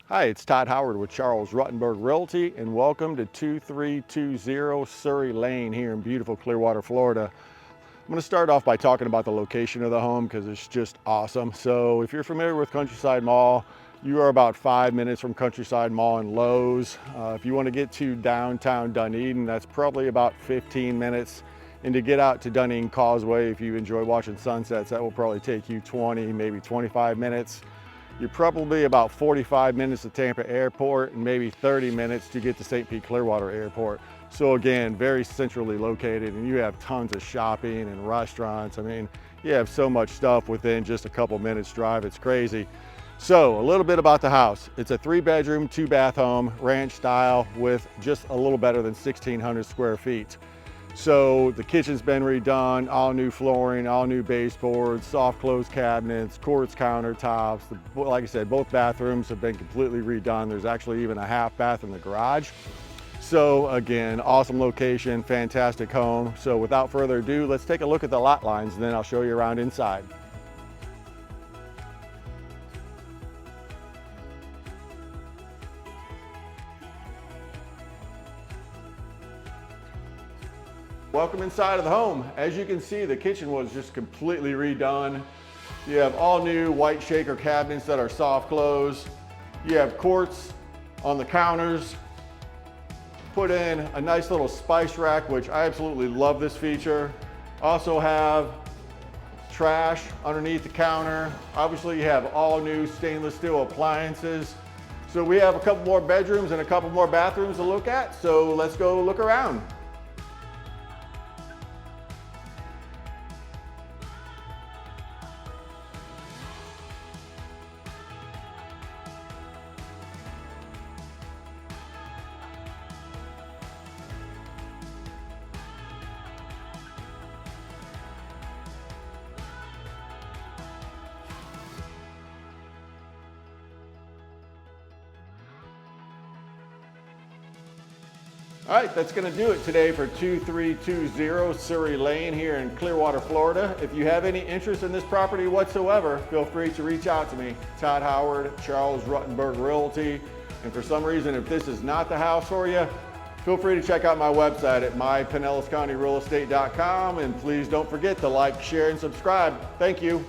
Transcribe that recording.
Hi, it's Todd Howard with Charles Ruttenberg Realty, and welcome to 2320 Surrey Lane here in beautiful Clearwater, Florida. I'm going to start off by talking about the location of the home because it's just awesome. So if you're familiar with Countryside Mall, you are about 5 minutes from Countryside Mall and Lowe's. If you want to get to downtown Dunedin, that's probably about 15 minutes. And to get out to Dunedin Causeway, if you enjoy watching sunsets, that will probably take you 20, maybe 25 minutes. You're probably about 45 minutes to Tampa Airport and maybe 30 minutes to get to St. Pete Clearwater Airport. So again, very centrally located, and you have tons of shopping and restaurants. I mean, you have so much stuff within just a couple minutes drive, it's crazy. So a little bit about the house. It's a 3-bedroom, 2-bath home, ranch style with just a little better than 1,600 square feet. So the kitchen's been redone, all new flooring, all new baseboards, soft close cabinets, quartz countertops. Like I said, both bathrooms have been completely redone. There's actually even a half bath in the garage. So again, awesome location, fantastic home. So without further ado, let's take a look at the lot lines and then I'll show you around inside. Welcome inside of the home. As you can see, the kitchen was just completely redone. You have all new white shaker cabinets that are soft close. You have quartz on the counters. Put in a nice little spice rack, which I absolutely love this feature. Also have trash underneath the counter. Obviously you have all new stainless steel appliances. So we have a couple more bedrooms and a couple more bathrooms to look at. So let's go look around. All right, that's gonna do it today for 2320 Surrey Lane here in Clearwater, Florida. If you have any interest in this property whatsoever, feel free to reach out to me. Todd Howard, Charles Ruttenberg Realty. And for some reason, if this is not the house for you, feel free to check out my website at mypinellascountyrealestate.com. And please don't forget to like, share, and subscribe. Thank you.